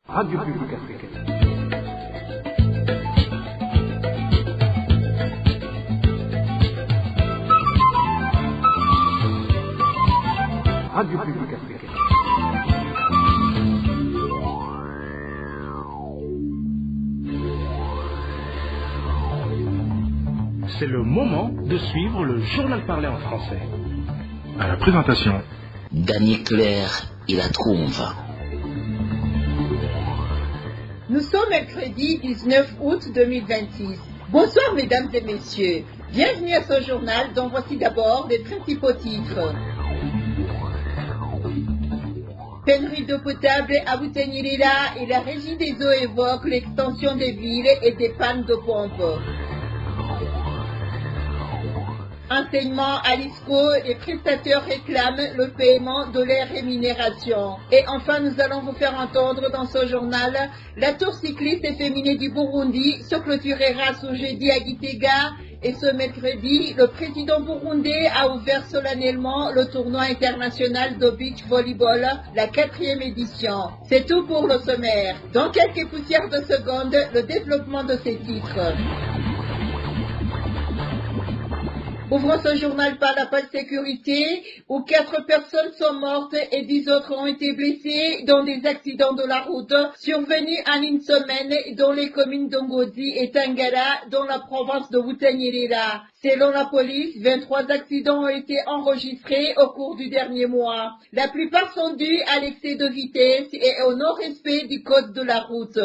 Radio Publique Africaine. Radio Publique Africaine. C'est le moment de suivre le journal parlé en français. À la présentation, Daniel Claire et la Trouve. Nous sommes mercredi 19 août 2026. Bonsoir mesdames et messieurs. Bienvenue à ce journal dont voici d'abord les principaux titres. Pénurie d'eau potable à Butanyerera et la régie des eaux évoque l'extension des villes et des pannes de pompe. Enseignement à l'ISCO, les prestataires réclament le paiement de leurs rémunérations. Et enfin, nous allons vous faire entendre dans ce journal, la tour cycliste et féminine du Burundi se clôturera ce jeudi à Gitega. Et ce mercredi, le président burundais a ouvert solennellement le tournoi international de beach volleyball, la 4e édition. C'est tout pour le sommaire. Dans quelques poussières de secondes, le développement de ces titres. Ouvrons ce journal par la page sécurité, où 4 personnes sont mortes et 10 autres ont été blessées dans des accidents de la route survenus en une semaine dans les communes d'Ongozi et Tangara, dans la province de Butanyerera. Selon la police, 23 accidents ont été enregistrés au cours du dernier mois. La plupart sont dus à l'excès de vitesse et au non-respect du code de la route.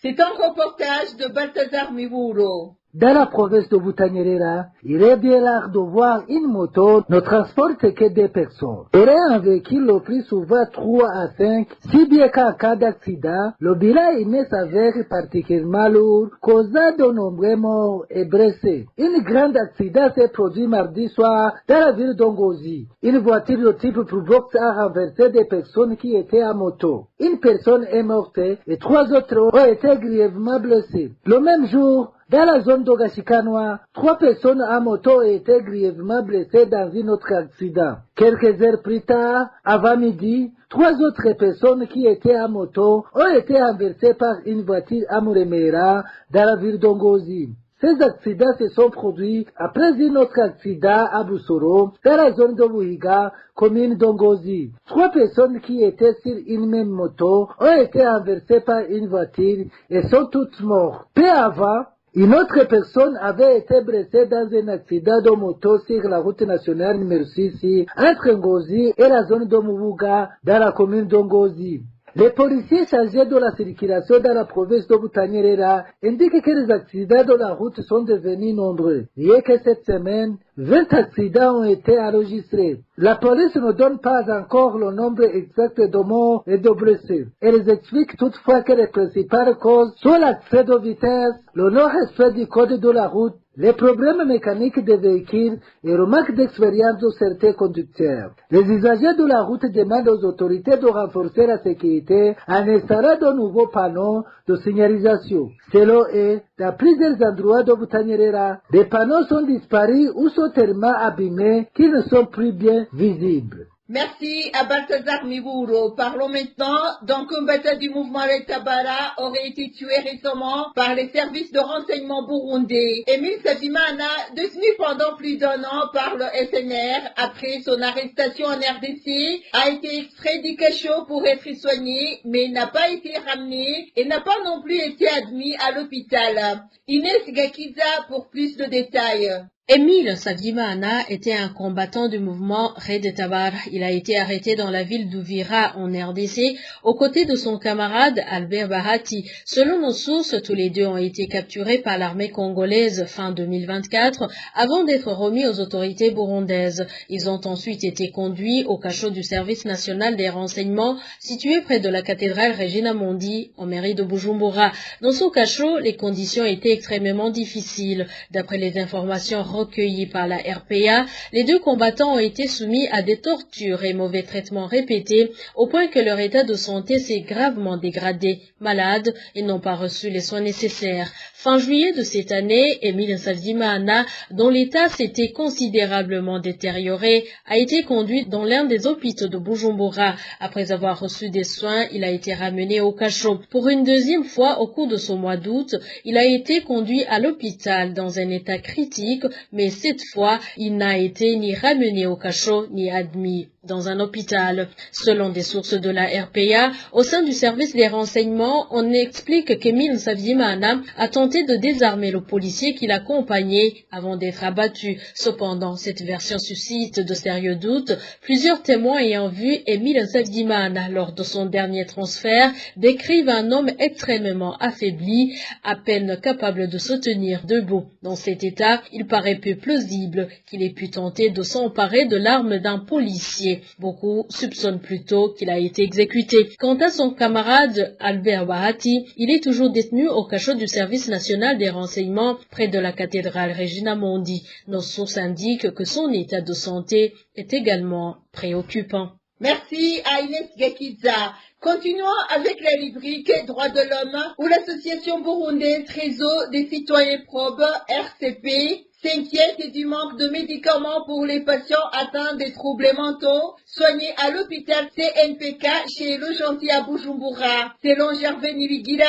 C'est un reportage de Balthazar Miburo. Dans la province de Butanyerera, il est bien rare de voir une moto ne transporte que des personnes. Elle est un véhicule le plus souvent 3 à 5, si bien qu'en cas d'accident, le bilan humain s'avère particulièrement lourd, causant de nombreux morts et blessés. Un grand accident s'est produit mardi soir dans la ville d'Ongozi. Une voiture de type Probox a renversé des personnes qui étaient à moto. Une personne est morte et 3 autres ont été grièvement blessées. Le même jour, dans la zone d'Ogashikanoa, 3 personnes à moto ont été grièvement blessées dans un autre accident. Quelques heures plus tard, avant midi, 3 autres personnes qui étaient à moto ont été renversées par une voiture à Muremera dans la ville d'Ongozi. Ces accidents se sont produits après un autre accident à Busoro, dans la zone de Buhiga, commune d'Ongozi. 3 personnes qui étaient sur une même moto ont été renversées par une voiture et sont toutes mortes. Peu avant, une autre personne avait été blessée dans un accident de moto sur la route nationale numéro 6 entre Ngozi et la zone de Mubuga dans la commune d'Ongozi. Les policiers chargés de la circulation dans la province de Butanyerera indiquent que les accidents de la route sont devenus nombreux. Rien que cette semaine, 20 accidents ont été enregistrés. La police ne donne pas encore le nombre exact de morts et de blessés. Elle explique toutefois que les principales causes sont l'excès de vitesse, le non-respect du code de la route, les problèmes mécaniques des véhicules et le manque d'expérience de certains conducteurs. Les usagers de la route demandent aux autorités de renforcer la sécurité en installant de nouveaux panneaux de signalisation. Selon eux, dans plusieurs endroits de Butanyerera, des panneaux sont disparus ou sont tellement abîmés qu'ils ne sont plus bien visibles. Merci à Balthazar Miburo. Parlons maintenant d'un combattant du mouvement Red Tabara aurait été tué récemment par les services de renseignement burundais. Emile Savimana, détenu pendant plus d'1 an par le SNR après son arrestation en RDC, a été extrait du cachot pour être soigné, mais n'a pas été ramené et n'a pas non plus été admis à l'hôpital. Inès Gakiza pour plus de détails. Emile Savimana était un combattant du mouvement Red Tabara. Il a été arrêté dans la ville d'Uvira en RDC aux côtés de son camarade Albert Bahati. Selon nos sources, tous les deux ont été capturés par l'armée congolaise fin 2024 avant d'être remis aux autorités burundaises. Ils ont ensuite été conduits au cachot du service national des renseignements situé près de la cathédrale Regina Mundi en mairie de Bujumbura. Dans ce cachot, les conditions étaient extrêmement difficiles. D'après les informations recueillis par la RPA, les deux combattants ont été soumis à des tortures et mauvais traitements répétés, au point que leur état de santé s'est gravement dégradé. Malades et n'ont pas reçu les soins nécessaires. Fin juillet de cette année, Emile Nsavimana, dont l'état s'était considérablement détérioré, a été conduit dans l'un des hôpitaux de Bujumbura. Après avoir reçu des soins, il a été ramené au cachot. Pour une deuxième fois au cours de ce mois d'août, il a été conduit à l'hôpital dans un état critique, mais cette fois, il n'a été ni ramené au cachot ni admis dans un hôpital. Selon des sources de la RPA, au sein du service des renseignements, on explique qu'Emile Nsavimana a tenté de désarmer le policier qui l'accompagnait avant d'être abattu. Cependant, cette version suscite de sérieux doutes. Plusieurs témoins ayant vu Emile Nsavimana lors de son dernier transfert décrivent un homme extrêmement affaibli, à peine capable de se tenir debout. Dans cet état, il paraît peu plausible qu'il ait pu tenter de s'emparer de l'arme d'un policier. Beaucoup soupçonnent plutôt qu'il a été exécuté. Quant à son camarade Albert Bahati, il est toujours détenu au cachot du service national des renseignements près de la cathédrale Regina Mundi. Nos sources indiquent que son état de santé est également préoccupant. Merci à Inès Gakiza. Continuons avec la rubrique Droits de l'homme, où l'association burundaise Réseau des citoyens probes, RCP, s'inquiète du manque de médicaments pour les patients atteints des troubles mentaux soignés à l'hôpital CNPK chez Le Gentil à Bujumbura. Selon Gervais Niligila,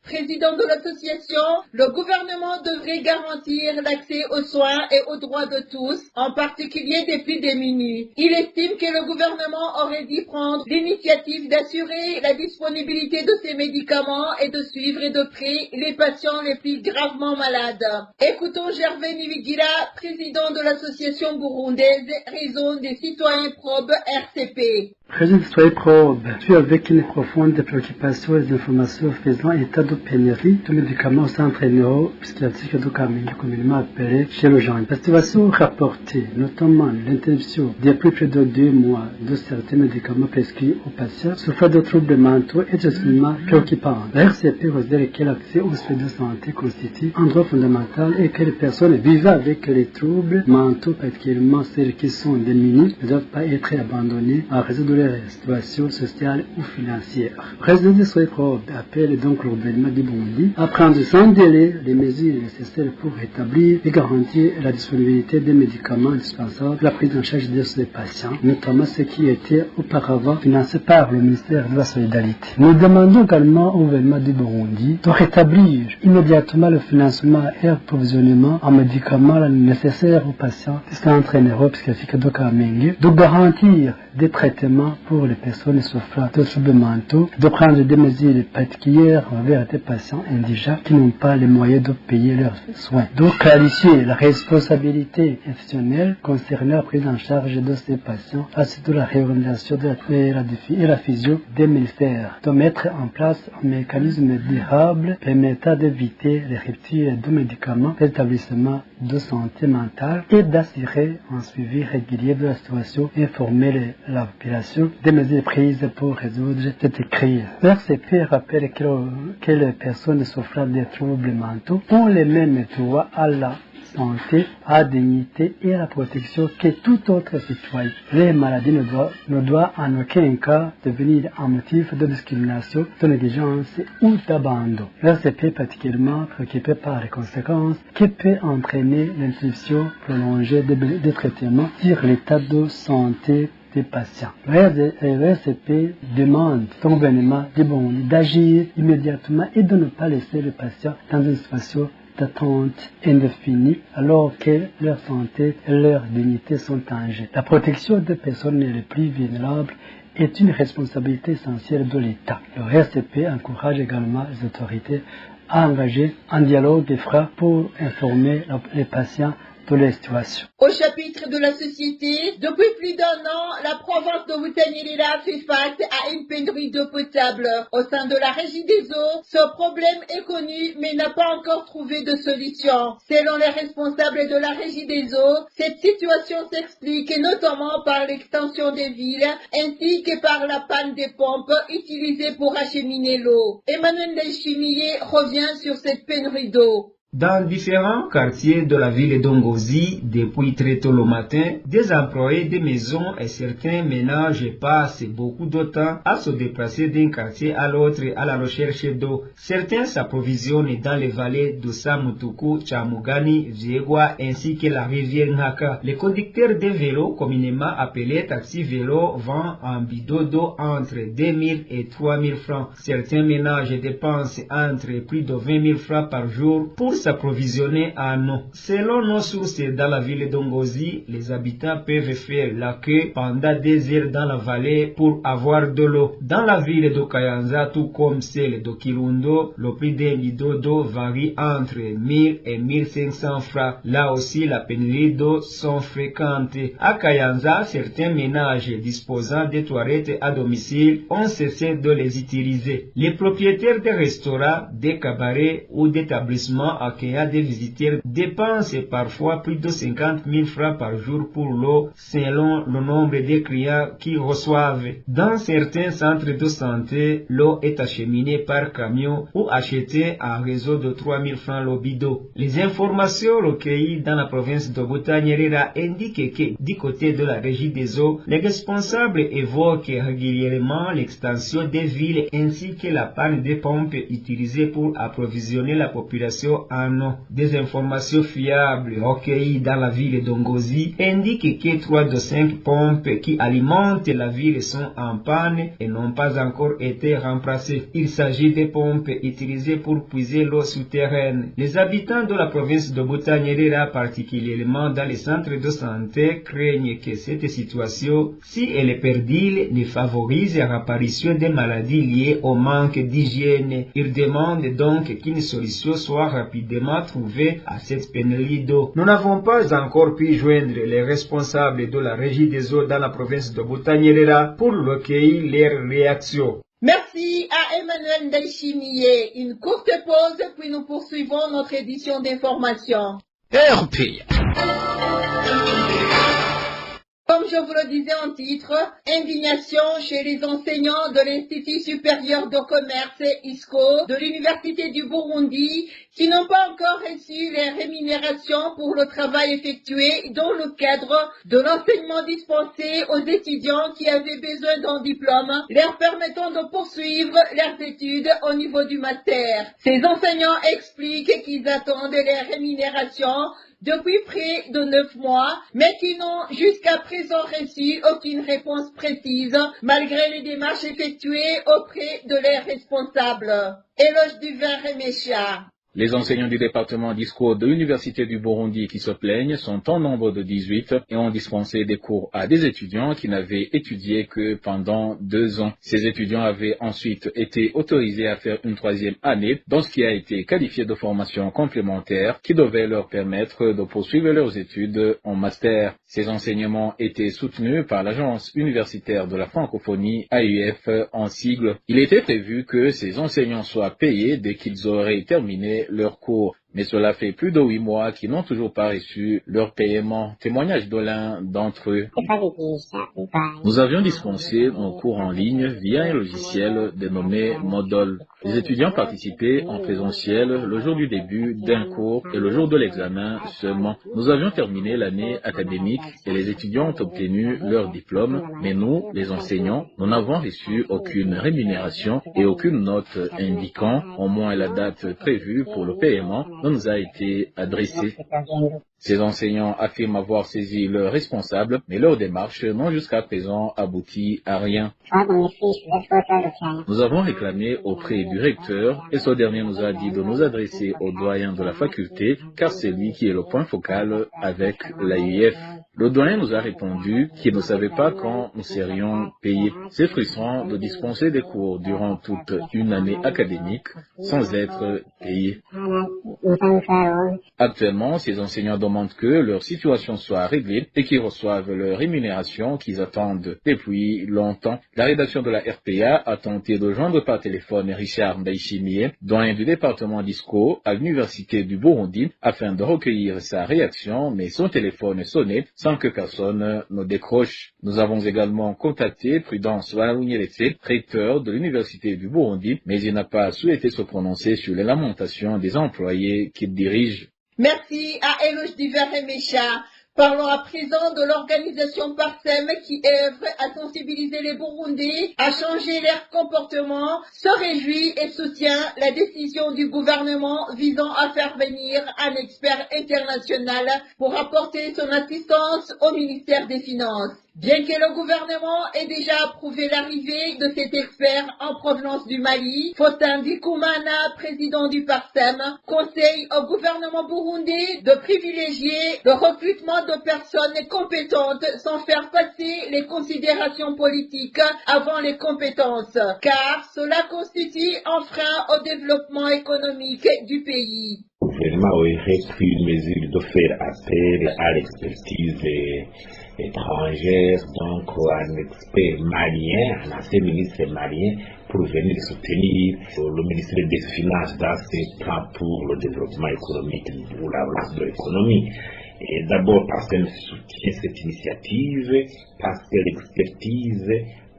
président de l'association, le gouvernement devrait garantir l'accès aux soins et aux droits de tous, en particulier des plus démunis. Il estime que le gouvernement aurait dû prendre l'initiative d'assurer la disponibilité de ces médicaments et de suivre de près les patients les plus gravement malades. Écoutons Gervais Niligila, président de l'association burundaise Réseau des citoyens probes RCP. Président des citoyens probes, suit avec une profonde préoccupation les informations faisant état de pénurie de médicaments au centre néo-psychiatrique de Kamenge, communément appelé chez le Gentil. La situation rapportée, notamment l'interruption depuis plus de 2 mois de certains médicaments prescrits aux patients souffrant de troubles mentaux, est extrêmement préoccupante. La RCP considère que l'accès aux soins de santé constitue un droit fondamental et que les personnes vivant avec les troubles mentaux, particulièrement celles qui sont démunies, ne doivent pas être abandonnées à raison de leur situation sociale ou financière. Le président des citoyens probes appelle donc le gouvernement du Burundi à prendre sans délai les mesures nécessaires pour établir et garantir la disponibilité des médicaments indispensables à la prise en charge de ces patients, notamment ceux qui étaient auparavant financés par le ministère de la Solidarité. Nous demandons également au gouvernement du Burundi de rétablir immédiatement le financement et l'approvisionnement en médicaments nécessaires aux patients du centre neuropsychiatrique de Kamenge, de garantir des traitements pour les personnes souffrant de troubles mentaux, de prendre des mesures particulières envers des patients indigents qui n'ont pas les moyens de payer leurs soins, de clarifier la responsabilité institutionnelle concernant la prise en charge de ces patients, ainsi que la réorganisation et la fusion des ministères, de mettre en place un mécanisme durable permettant d'éviter les ruptures de médicaments et d'établissements de santé mentale et d'assurer un suivi régulier de la situation et informer la population des mesures prises pour résoudre cette crise. RCP rappelle que les personnes souffrant des troubles mentaux ont les mêmes droits à la santé, à la dignité et à la protection que tout autre citoyen. Les maladies ne doivent en aucun cas devenir un motif de discrimination, de négligence ou d'abandon. RCP est particulièrement préoccupé par les conséquences que peut entraîner l'interruption prolongée des traitements sur l'état de santé des patients. Le RCP demande au gouvernement du Burundi d'agir immédiatement et de ne pas laisser les patients dans une situation d'attente indéfinie alors que leur santé et leur dignité sont en jeu. La protection des personnes les plus vulnérables est une responsabilité essentielle de l'État. Le RCP encourage également les autorités à engager un dialogue franc pour informer les patients de la situation. Au chapitre de la société, depuis plus d'1 an, la province de Butanyerera fait face à une pénurie d'eau potable. Au sein de la régie des eaux, ce problème est connu mais n'a pas encore trouvé de solution. Selon les responsables de la régie des eaux, cette situation s'explique notamment par l'extension des villes ainsi que par la panne des pompes utilisées pour acheminer l'eau. Emmanuel Delchimier revient sur cette pénurie d'eau. Dans différents quartiers de la ville d'Ongozi, depuis très tôt le matin, des employés des maisons et certains ménages passent beaucoup de temps à se déplacer d'un quartier à l'autre à la recherche d'eau. Certains s'approvisionnent dans les vallées de Samutuku, Chamugani, Viegwa ainsi que la rivière Nhaka. Les conducteurs de vélos, communément appelés taxi-vélos, vendent un bidon d'eau entre 2000 et 3000 francs. Certains ménages dépensent entre plus de 20 000 francs par jour pour s'approvisionner en eau. Selon nos sources dans la ville d'Ongozi, les habitants peuvent faire la queue pendant des heures dans la vallée pour avoir de l'eau. Dans la ville de Kayanza, tout comme celle de Kirundo, le prix d'un bidon d'eau varie entre 1000 et 1500 francs. Là aussi, la pénurie d'eau sont fréquentes. À Kayanza, certains ménages disposant de toilettes à domicile ont cessé de les utiliser. Les propriétaires des restaurants, des cabarets ou d'établissements accueillant des visiteurs dépensent parfois plus de 50 000 francs par jour pour l'eau selon le nombre de clients qu'ils reçoivent. Dans certains centres de santé, l'eau est acheminée par camion ou achetée à un réseau de 3 000 francs le bidon. Les informations recueillies dans la province de Butanyerera indiquent que du côté de la régie des eaux, les responsables évoquent régulièrement l'extension des villes ainsi que la panne des pompes utilisées pour approvisionner la population en eau. Des informations fiables recueillies dans la ville d'Ongozi indiquent que 3 de 5 pompes qui alimentent la ville sont en panne et n'ont pas encore été remplacées. Il s'agit des pompes utilisées pour puiser l'eau souterraine. Les habitants de la province de Butanyerera, particulièrement dans les centres de santé, craignent que cette situation, si elle perdure, ne favorise l'apparition des maladies liées au manque d'hygiène. Ils demandent donc qu'une solution soit rapidement trouvée à cette pénurie d'eau. Nous n'avons pas encore pu joindre les responsables de la régie des eaux dans la province de Butanyerera pour recueillir leurs réactions. Merci à Emmanuel Ndayishimiye. Une courte pause, puis nous poursuivons notre édition d'information. RP. Comme je vous le disais en titre, indignation chez les enseignants de l'Institut supérieur de commerce ISCO de l'Université du Burundi qui n'ont pas encore reçu les rémunérations pour le travail effectué dans le cadre de l'enseignement dispensé aux étudiants qui avaient besoin d'un diplôme leur permettant de poursuivre leurs études au niveau du master. Ces enseignants expliquent qu'ils attendent les rémunérations depuis près de 9 mois, mais qui n'ont jusqu'à présent reçu aucune réponse précise, malgré les démarches effectuées auprès de leurs responsables. Éloge du vin Remécha. Les enseignants du département d'ISCO de l'Université du Burundi qui se plaignent sont en nombre de 18 et ont dispensé des cours à des étudiants qui n'avaient étudié que pendant 2 ans. Ces étudiants avaient ensuite été autorisés à faire une 3e année dans ce qui a été qualifié de formation complémentaire qui devait leur permettre de poursuivre leurs études en master. Ces enseignements étaient soutenus par l'Agence universitaire de la francophonie, AUF en sigle. Il était prévu que ces enseignants soient payés dès qu'ils auraient terminé leur cours. Mais cela fait plus de 8 mois qu'ils n'ont toujours pas reçu leur paiement. Témoignage de l'un d'entre eux. Nous avions dispensé nos cours en ligne via un logiciel dénommé Modol. Les étudiants participaient en présentiel le jour du début d'un cours et le jour de l'examen seulement. Nous avions terminé l'année académique et les étudiants ont obtenu leur diplôme, mais nous, les enseignants, nous n'avons reçu aucune rémunération et aucune note indiquant au moins la date prévue pour le paiement nous a été adressée. Ces enseignants affirment avoir saisi leurs responsables, mais leurs démarches n'ont jusqu'à présent abouti à rien. Nous avons réclamé auprès du recteur et ce dernier nous a dit de nous adresser au doyen de la faculté car c'est lui qui est le point focal avec l'AUF. Le doyen nous a répondu qu'il ne savait pas quand nous serions payés. C'est frustrant de dispenser des cours durant toute une année académique sans être payés. Actuellement, ces enseignants demandent que leur situation soit réglée et qu'ils reçoivent leur rémunération qu'ils attendent depuis longtemps. La rédaction de la RPA a tenté de joindre par téléphone Richard Ndayishimiye, doyen du département d'ISCO à l'Université du Burundi, afin de recueillir sa réaction, mais son téléphone sonnait sans que personne ne décroche. Nous avons également contacté Prudence Walaounyeletse, recteur de l'Université du Burundi, mais il n'a pas souhaité se prononcer sur les lamentations des employés qu'il dirige. Merci à Eloge Diver et Mécha. Parlons à présent de l'organisation Parsem qui œuvre à sensibiliser les Burundais à changer leur comportement, se réjouit et soutient la décision du gouvernement visant à faire venir un expert international pour apporter son assistance au ministère des Finances. Bien que le gouvernement ait déjà approuvé l'arrivée de cet expert en provenance du Mali, Faustin Ndikumana, président du Parsem, conseille au gouvernement burundais de privilégier le recrutement de personnes compétentes sans faire passer les considérations politiques avant les compétences, car cela constitue un frein au développement économique du pays. Le gouvernement aurait pris une mesure de faire appel à l'expertise étrangère, donc un expert malien, un ancien ministre malien, pour venir soutenir le ministère des Finances dans ses plans pour le développement économique, pour la relance de l'économie. Et d'abord parce qu'elle soutient cette initiative, parce que l'expertise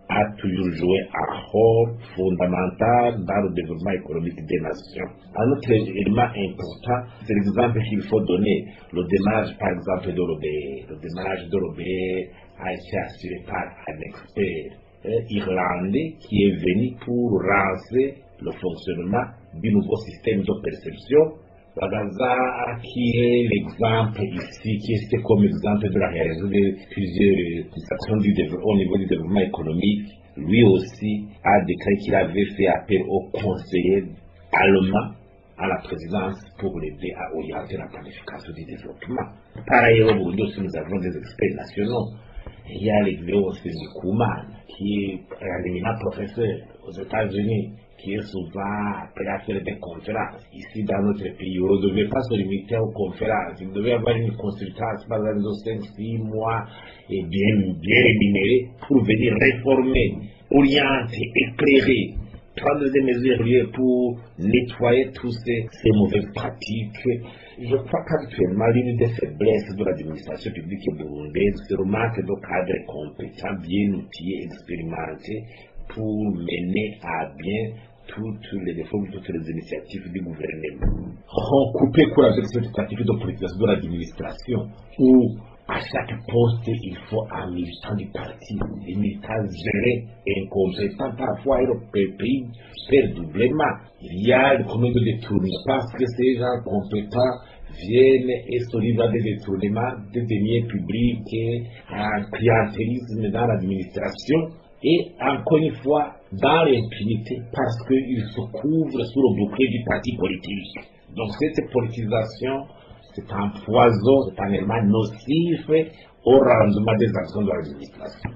a toujours joué un rôle fondamental dans le développement économique des nations. Un autre élément important, c'est l'exemple qu'il faut donner. Le démarrage, par exemple, de l'OBE. Le démarrage de l'OBE a été assuré par un expert irlandais qui est venu pour lancer le fonctionnement du nouveau système de perception. Bagaza, qui est l'exemple ici, qui est comme exemple de la réalisation de plusieurs actions au niveau du développement économique, lui aussi a déclaré qu'il avait fait appel au conseiller allemand à la présidence pour l'aider à orienter la planification du développement. Par ailleurs, au Burundi aussi, nous avons des experts nationaux. Il y a l'expert Ndikuman, qui est un éminent professeur aux États-Unis, qui est souvent appelé à faire des conférences. Ici, dans notre pays, on ne devait pas se limiter aux conférences. Il devait avoir une consultation pendant 5-6 mois et bien rémunérée pour venir réformer, orienter, éclairer, prendre des mesures pour nettoyer toutes ces mauvaises pratiques. Je crois qu'actuellement, l'une des faiblesses de l'administration publique burundaise, c'est le manque de cadres compétents, bien outillés, expérimentés, pour mener à bien toutes les réformes, toutes les initiatives du gouvernement. Recouper avec cette pratique de politisation de l'administration, où à chaque poste, il faut un militant du parti, des militants gérés et incompétents, parfois le pays perd doublement. Il y a le commun de détournement, parce que ces gens compétents viennent et se livrent à des détournements, des deniers publics, un clientélisme dans l'administration. Et encore une fois, dans l'impunité, parce qu'ils se couvrent sous le bouclier du parti politique. Donc cette politisation, c'est un poison, c'est un élément nocif au rendement des actions de l'administration.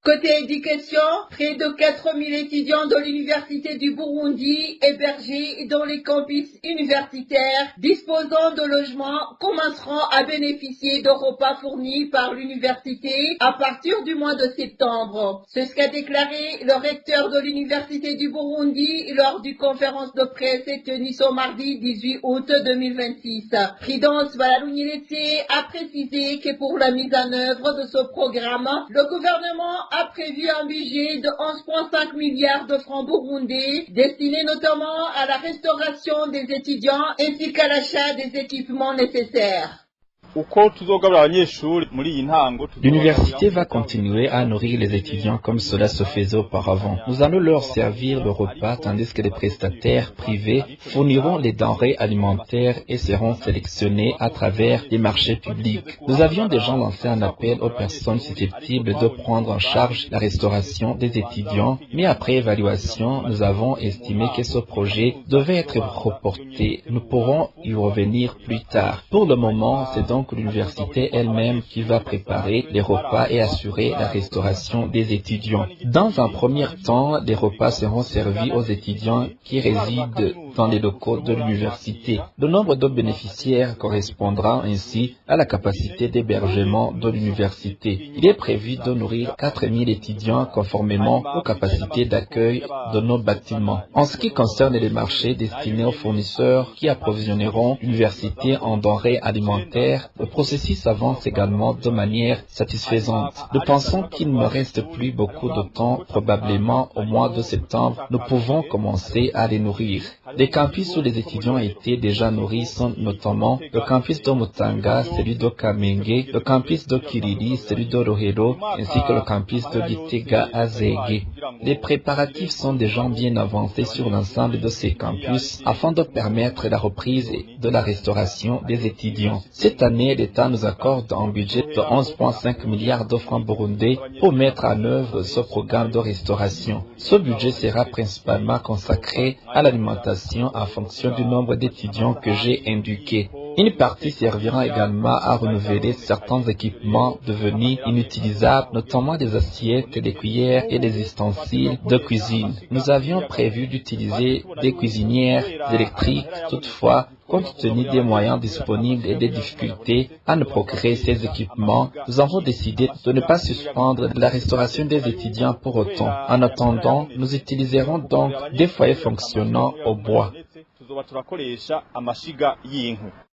Côté éducation, près de 4000 étudiants de l'Université du Burundi hébergés dans les campus universitaires disposant de logements commenceront à bénéficier de repas fournis par l'université à partir du mois de septembre. C'est ce qu'a déclaré le recteur de l'Université du Burundi lors d'une conférence de presse tenue ce mardi 18 août 2026. Prudence Walaounyeletse a précisé que pour la mise en œuvre de ce programme, le gouvernement a prévu un budget de 11,5 milliards de francs burundais, destiné notamment à la restauration des étudiants ainsi qu'à l'achat des équipements nécessaires. L'université va continuer à nourrir les étudiants comme cela se faisait auparavant. Nous allons leur servir le repas tandis que les prestataires privés fourniront les denrées alimentaires et seront sélectionnés à travers les marchés publics. Nous avions déjà lancé un appel aux personnes susceptibles de prendre en charge la restauration des étudiants, mais après évaluation, nous avons estimé que ce projet devait être reporté. Nous pourrons y revenir plus tard. Pour le moment, c'est donc donc l'université elle-même qui va préparer les repas et assurer la restauration des étudiants. Dans un premier temps, les repas seront servis aux étudiants qui résident dans les locaux de l'université. Le nombre de bénéficiaires correspondra ainsi à la capacité d'hébergement de l'université. Il est prévu de nourrir 4000 étudiants conformément aux capacités d'accueil de nos bâtiments. En ce qui concerne les marchés destinés aux fournisseurs qui approvisionneront l'université en denrées alimentaires, le processus avance également de manière satisfaisante. Nous pensons qu'il ne reste plus beaucoup de temps, probablement au mois de septembre, nous pouvons commencer à les nourrir. Les campus où les étudiants étaient déjà nourris sont notamment le campus de Mutanga, celui de Kamenge, le campus de Kiriri, celui de Rohero, ainsi que le campus de Gitega Azege. Les préparatifs sont déjà bien avancés sur l'ensemble de ces campus afin de permettre la reprise de la restauration des étudiants. Cette année, l'État nous accorde un budget de 11,5 milliards de francs burundais pour mettre en œuvre ce programme de restauration. Ce budget sera principalement consacré à l'alimentation en fonction du nombre d'étudiants que j'ai indiqué. Une partie servira également à renouveler certains équipements devenus inutilisables, notamment des assiettes, des cuillères et des ustensiles de cuisine. Nous avions prévu d'utiliser des cuisinières électriques, toutefois, compte tenu des moyens disponibles et des difficultés à ne procurer ces équipements, nous avons décidé de ne pas suspendre la restauration des étudiants pour autant. En attendant, nous utiliserons donc des foyers fonctionnant au bois.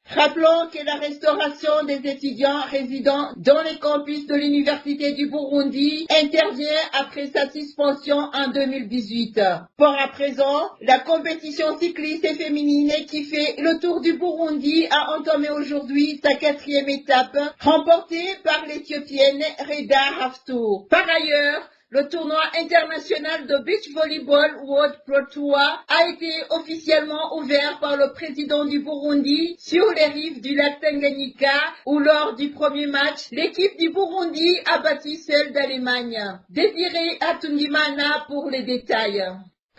Rappelons que la restauration des étudiants résidant dans les campus de l'Université du Burundi intervient après sa suspension en 2018. Pour à présent, la compétition cycliste féminine qui fait le tour du Burundi a entamé aujourd'hui sa 4e étape, remportée par l'Éthiopienne Reda Haftour. Par ailleurs, le tournoi international de beach volleyball World Pro Tour a été officiellement ouvert par le président du Burundi sur les rives du lac Tanganyika où lors du premier match, l'équipe du Burundi a battu celle d'Allemagne. Désiré Atungimana pour les détails.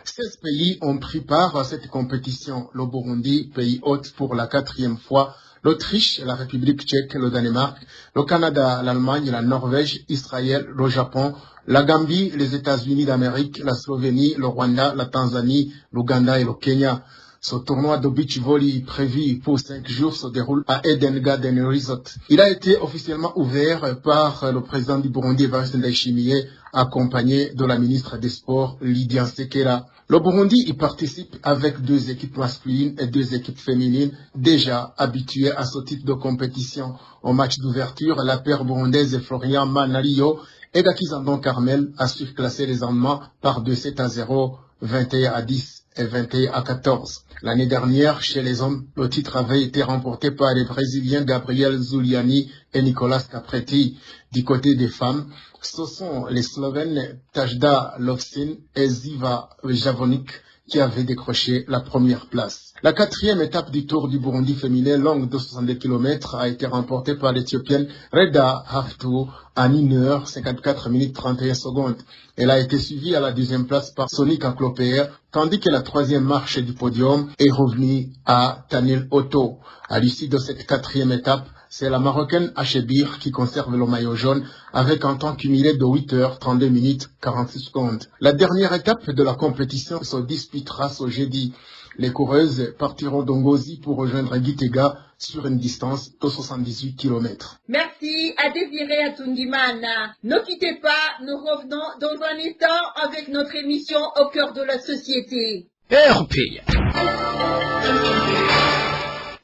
16 pays ont pris part à cette compétition. Le Burundi, pays hôte pour la 4e fois, l'Autriche, la République tchèque, le Danemark, le Canada, l'Allemagne, la Norvège, Israël, le Japon, la Gambie, les États-Unis d'Amérique, la Slovénie, le Rwanda, la Tanzanie, l'Ouganda et le Kenya. Ce tournoi de beach volley prévu pour 5 jours se déroule à Eden Garden Resort. Il a été officiellement ouvert par le président du Burundi, Evariste Ndayishimiye, accompagné de la ministre des Sports, Lydia Sekera. Le Burundi y participe avec 2 équipes masculines et 2 équipes féminines déjà habituées à ce type de compétition. Au match d'ouverture, la paire burundaise Florian Manalio et Gakizandon Carmel a surclassé les Allemands par 2-7-0, 21-10 et 21-14. L'année dernière, chez les hommes, le titre avait été remporté par les Brésiliens Gabriel Zuliani et Nicolas Capretti. Du côté des femmes, ce sont les Slovènes Tajda Lovsin et Ziva Javonik qui avaient décroché la première place. La 4e étape du Tour du Burundi féminin, longue de 62 km, a été remportée par l'Éthiopienne Reda Haftour en 1 h 54 minutes 31 secondes. Elle a été suivie à la 2e place par Sonika Klopper, tandis que la 3e marche du podium est revenue à Tanil Otto. À l'issue de cette 4e étape, c'est la Marocaine Achebir qui conserve le maillot jaune avec un temps cumulé de 8 h 32 minutes 46 secondes. La dernière étape de la compétition se disputera ce jeudi. Les coureuses partiront d'Ongozi pour rejoindre Gitega sur une distance de 78 km. Merci à Désiré Atungimana. Ne quittez pas, nous revenons dans un instant avec notre émission Au cœur de la société.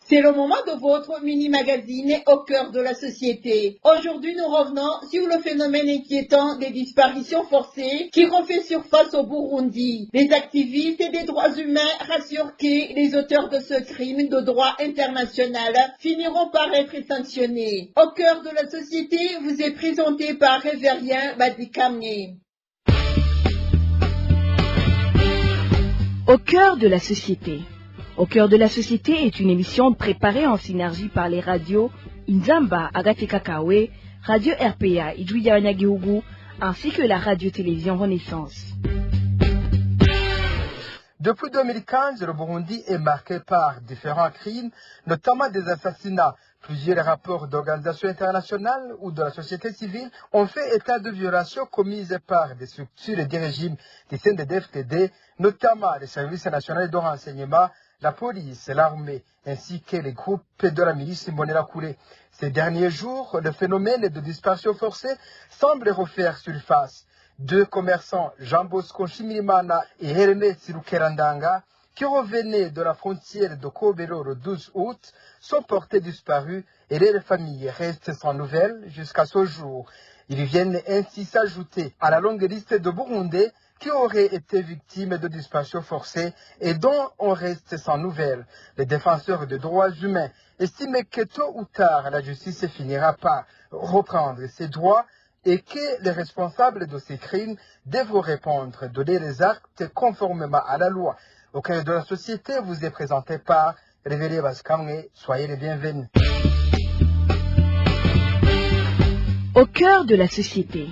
C'est le moment de votre mini-magazine Au cœur de la société. Aujourd'hui, nous revenons sur le phénomène inquiétant des disparitions forcées qui refait surface au Burundi. Les activistes des droits humains rassurent que les auteurs de ce crime de droit international finiront par être sanctionnés. Au cœur de la société vous est présenté par Révérien Badikamé. Au cœur de la société. Au cœur de la société est une émission préparée en synergie par les radios Inzamba, Agateka Kawe, Radio RPA, Idjouya Nyagihugu, ainsi que la radio-télévision Renaissance. Depuis 2015, le Burundi est marqué par différents crimes, notamment des assassinats. Plusieurs rapports d'organisations internationales ou de la société civile ont fait état de violations commises par des structures du régime des CNDD-FDD, notamment les services nationaux de renseignement, la police, l'armée, ainsi que les groupes de la milice Imbonerakure. Ces derniers jours, le phénomène de dispersion forcée semble refaire surface. 2 commerçants, Jean Bosco Nshimirimana et Hermes Sirukerandanga, qui revenaient de la frontière de Kobero le 12 août, sont portés disparus et leurs familles restent sans nouvelles jusqu'à ce jour. Ils viennent ainsi s'ajouter à la longue liste de Burundais qui auraient été victimes de dispersion forcée et dont on reste sans nouvelles. Les défenseurs des droits humains estiment que tôt ou tard la justice finira par reprendre ses droits et que les responsables de ces crimes devront répondre, donner les actes conformément à la loi. Au cœur de la société vous est présenté par Révélé Baskamwe. Soyez les bienvenus. Au cœur de la société.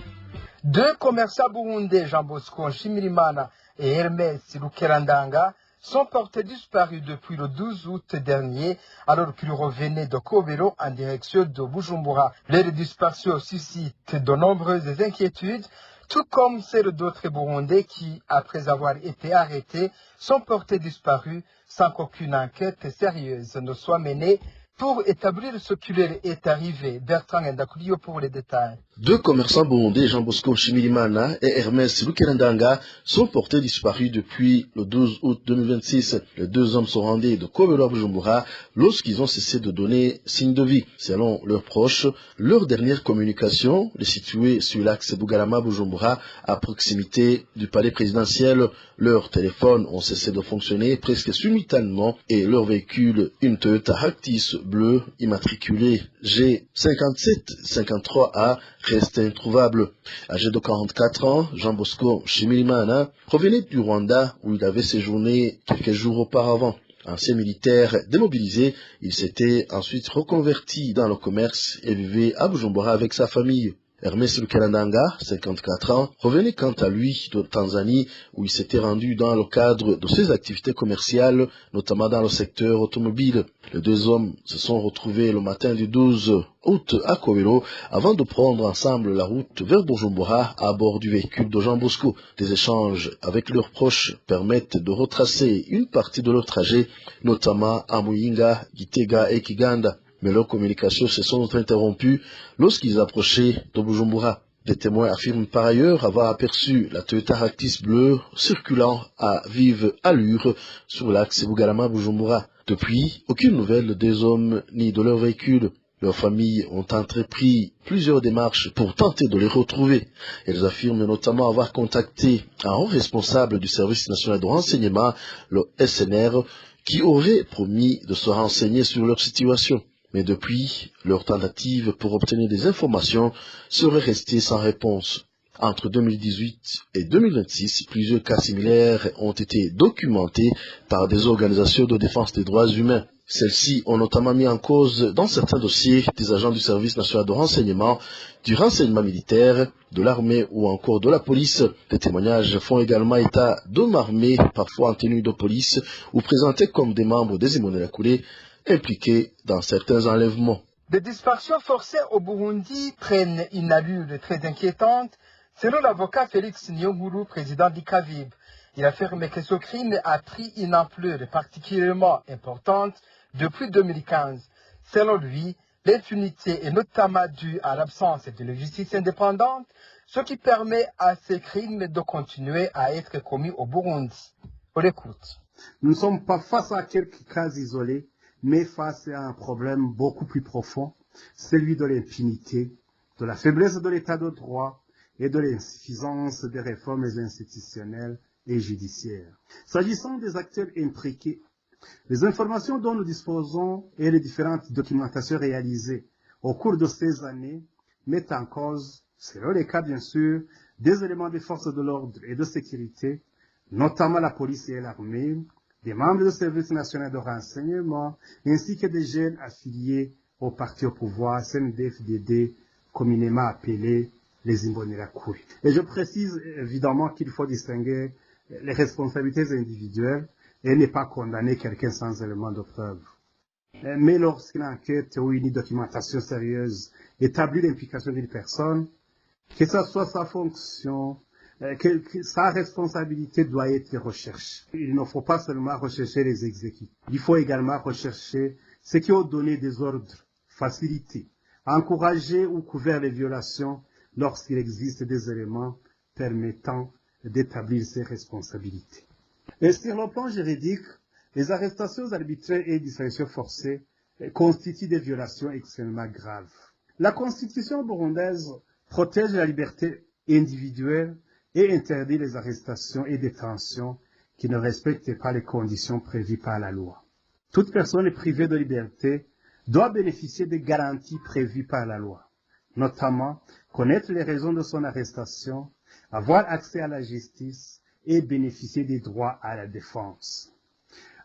2 commerçants burundais, Jean Bosco Nshimirimana et Hermes Sirukerandanga, sont portés disparus depuis le 12 août dernier, alors qu'ils revenaient de Kobero en direction de Bujumbura. Leur disparition suscite de nombreuses inquiétudes, tout comme celle d'autres Burundais qui, après avoir été arrêtés, sont portés disparus sans qu'aucune enquête sérieuse ne soit menée pour établir ce qui leur est arrivé. Bertrand Ndakuliyo pour les détails. 2 commerçants burundais, Jean Bosco Nshimirimana et Hermes Lukerandanga, sont portés disparus depuis le 12 août 2026. Les 2 hommes sont rendus de Kobero à Bujumbura lorsqu'ils ont cessé de donner signe de vie. Selon leurs proches, leur dernière communication les situait sur l'axe Bugarama-Bujumbura à proximité du palais présidentiel. Leurs téléphones ont cessé de fonctionner presque simultanément et leur véhicule, une Toyota Actis bleue immatriculée G5753A, reste introuvable. Âgé de 44 ans, Jean Bosco Nshimirimana provenait du Rwanda où il avait séjourné quelques jours auparavant. Ancien militaire démobilisé, il s'était ensuite reconverti dans le commerce et vivait à Bujumbura avec sa famille. Hermes Lukerandanga, 54 ans, revenait quant à lui de Tanzanie où il s'était rendu dans le cadre de ses activités commerciales, notamment dans le secteur automobile. Les 2 hommes se sont retrouvés le matin du 12 août à Kobero avant de prendre ensemble la route vers Bujumbura à bord du véhicule de Jean Bosco. Des échanges avec leurs proches permettent de retracer une partie de leur trajet, notamment à Muyinga, Gitega et Kiganda. Mais leurs communications se sont interrompues lorsqu'ils approchaient de Bujumbura. Des témoins affirment par ailleurs avoir aperçu la Toyota Actis bleue circulant à vive allure sur l'axe Bugarama-Bujumbura. Depuis, aucune nouvelle des hommes ni de leur véhicule. Leurs familles ont entrepris plusieurs démarches pour tenter de les retrouver. Elles affirment notamment avoir contacté un haut responsable du service national de renseignement, le SNR, qui aurait promis de se renseigner sur leur situation. Mais depuis, leur tentative pour obtenir des informations serait restée sans réponse. Entre 2018 et 2026, plusieurs cas similaires ont été documentés par des organisations de défense des droits humains. Celles-ci ont notamment mis en cause dans certains dossiers des agents du service national de renseignement, du renseignement militaire, de l'armée ou encore de la police. Des témoignages font également état d'hommes armés, parfois en tenue de police, ou présentés comme des membres des Imbonerakure, impliqués dans certains enlèvements. Des disparitions forcées au Burundi prennent une allure très inquiétante, selon l'avocat Félix Nyonguru, président d'ICAVIB. Il affirme que ce crime a pris une ampleur particulièrement importante depuis 2015. Selon lui, l'impunité est notamment due à l'absence de justice indépendante, ce qui permet à ces crimes de continuer à être commis au Burundi. On l'écoute. Nous ne sommes pas face à quelques cas isolés, mais face à un problème beaucoup plus profond, celui de l'impunité, de la faiblesse de l'état de droit et de l'insuffisance des réformes institutionnelles et judiciaires. S'agissant des acteurs impliqués, les informations dont nous disposons et les différentes documentations réalisées au cours de ces années mettent en cause, selon les cas bien sûr, des éléments des forces de l'ordre et de sécurité, notamment la police et l'armée, des membres du service national de renseignement, ainsi que des jeunes affiliés au parti au pouvoir CNDD-FDD, communément appelés les Imbonerakure. Et je précise évidemment qu'il faut distinguer les responsabilités individuelles et ne pas condamner quelqu'un sans élément de preuve. Mais lorsqu'une enquête ou une documentation sérieuse établit l'implication d'une personne, que ce soit sa fonction, que sa responsabilité doit être recherchée. Il ne faut pas seulement rechercher les exécutifs. Il faut également rechercher ceux qui ont donné des ordres, faciliter, encourager ou couvrir les violations lorsqu'il existe des éléments permettant d'établir ces responsabilités. Et sur le plan juridique, les arrestations arbitraires et disparitions forcées constituent des violations extrêmement graves. La Constitution burundaise protège la liberté individuelle et interdit les arrestations et détentions qui ne respectent pas les conditions prévues par la loi. Toute personne privée de liberté doit bénéficier des garanties prévues par la loi, notamment connaître les raisons de son arrestation, avoir accès à la justice et bénéficier des droits à la défense.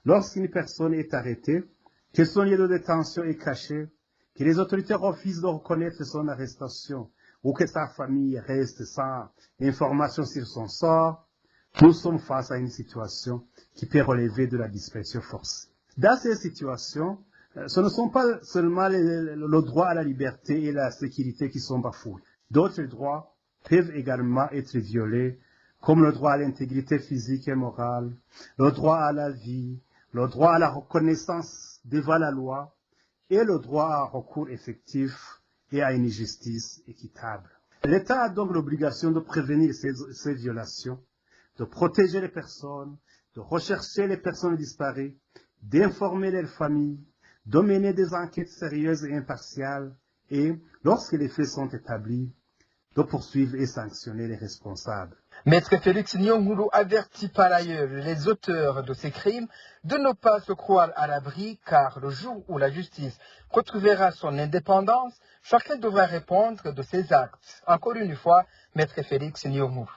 Lorsqu'une personne est arrêtée, que son lieu de détention est caché, que les autorités refusent de reconnaître son arrestation ou que sa famille reste sans information sur son sort, nous sommes face à une situation qui peut relever de la disparition forcée. Dans ces situations, ce ne sont pas seulement le droit à la liberté et la sécurité qui sont bafoués. D'autres droits peuvent également être violés, comme le droit à l'intégrité physique et morale, le droit à la vie, le droit à la reconnaissance devant la loi et le droit à un recours effectif et à une justice équitable. L'État a donc l'obligation de prévenir ces violations, de protéger les personnes, de rechercher les personnes disparues, d'informer leurs familles, de mener des enquêtes sérieuses et impartiales et, lorsque les faits sont établis, de poursuivre et sanctionner les responsables. Maître Félix Nyongulu avertit par ailleurs les auteurs de ces crimes de ne pas se croire à l'abri car le jour où la justice retrouvera son indépendance, chacun devra répondre de ses actes. Encore une fois, Maître Félix Nyongulu.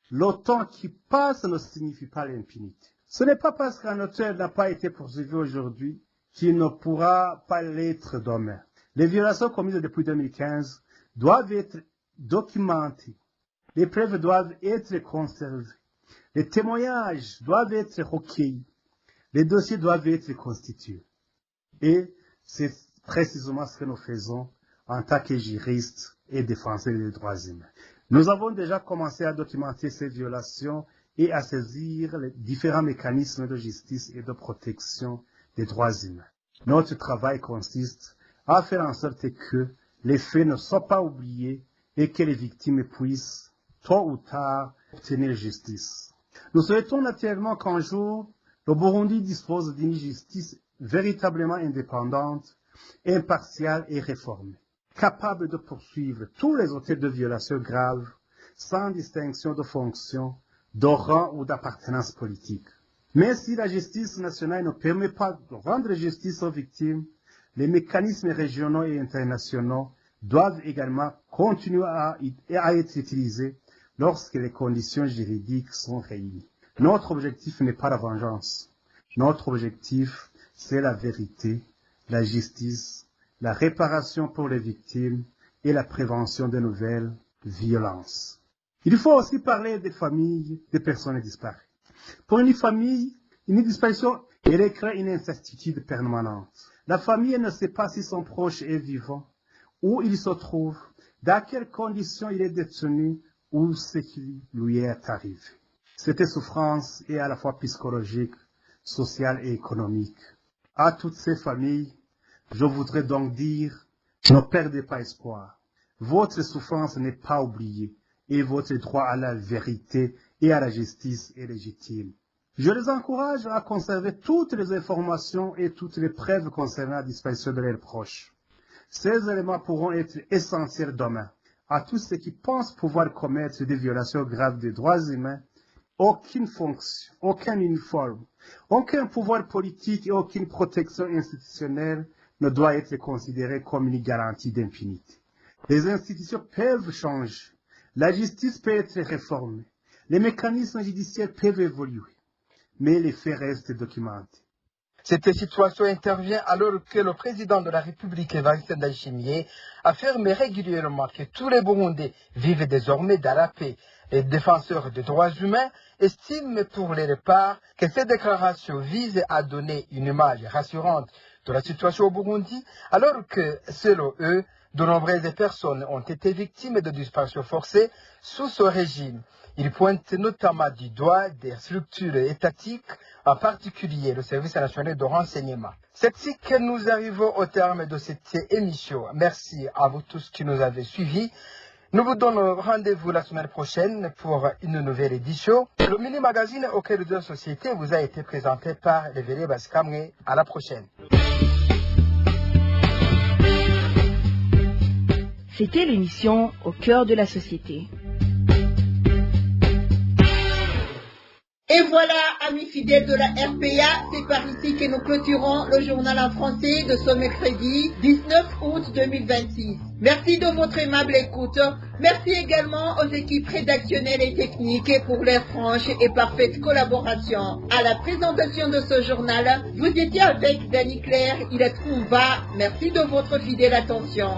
Le temps qui passe ne signifie pas l'impunité. Ce n'est pas parce qu'un auteur n'a pas été poursuivi aujourd'hui qu'il ne pourra pas l'être demain. Les violations commises depuis 2015 doivent être documentées. Les preuves doivent être conservées. Les témoignages doivent être recueillis. Les dossiers doivent être constitués. Et c'est précisément ce que nous faisons en tant que juristes et défenseurs des droits humains. Nous avons déjà commencé à documenter ces violations et à saisir les différents mécanismes de justice et de protection des droits humains. Notre travail consiste à faire en sorte que les faits ne soient pas oubliés et que les victimes puissent, tôt ou tard, obtenir justice. Nous souhaitons naturellement qu'un jour, le Burundi dispose d'une justice véritablement indépendante, impartiale et réformée, capable de poursuivre tous les auteurs de violations graves, sans distinction de fonction, de rang ou d'appartenance politique. Mais si la justice nationale ne permet pas de rendre justice aux victimes, les mécanismes régionaux et internationaux doivent également continuer à être utilisés lorsque les conditions juridiques sont réunies. Notre objectif n'est pas la vengeance. Notre objectif, c'est la vérité, la justice, la réparation pour les victimes et la prévention de nouvelles violences. Il faut aussi parler des familles des personnes disparues. Pour une famille, une disparition crée une incertitude permanente. La famille ne sait pas si son proche est vivant, où il se trouve, dans quelles conditions il est détenu ou ce qui lui est arrivé. Cette souffrance est à la fois psychologique, sociale et économique. À toutes ces familles, je voudrais donc dire, ne perdez pas espoir. Votre souffrance n'est pas oubliée et votre droit à la vérité et à la justice est légitime. Je les encourage à conserver toutes les informations et toutes les preuves concernant la disparition de leurs proches. Ces éléments pourront être essentiels demain à tous ceux qui pensent pouvoir commettre des violations graves des droits humains. Aucune fonction, aucun uniforme, aucun pouvoir politique et aucune protection institutionnelle ne doit être considéré comme une garantie d'impunité. Les institutions peuvent changer, la justice peut être réformée, les mécanismes judiciaires peuvent évoluer, mais les faits restent documentés. Cette situation intervient alors que le président de la République, Evariste Ndayishimiye, affirme régulièrement que tous les Burundais vivent désormais dans la paix. Les défenseurs des droits humains estiment pour leur part que ces déclarations visent à donner une image rassurante de la situation au Burundi, alors que, selon eux, de nombreuses personnes ont été victimes de disparitions forcées sous ce régime. Ils pointent notamment du doigt des structures étatiques, en particulier le Service national de renseignement. C'est ainsi que nous arrivons au terme de cette émission. Merci à vous tous qui nous avez suivis. Nous vous donnons rendez-vous la semaine prochaine pour une nouvelle édition. Le mini-magazine au cœur de la société vous a été présenté par Révélé Baskamwe. À la prochaine. C'était l'émission Au cœur de la société. Et voilà, amis fidèles de la RPA, c'est par ici que nous clôturons le journal en français de ce mercredi 19 août 2026. Merci de votre aimable écoute. Merci également aux équipes rédactionnelles et techniques pour leur franche et parfaite collaboration. À la présentation de ce journal, vous étiez avec Dany Claire, il est Trouva. Merci de votre fidèle attention.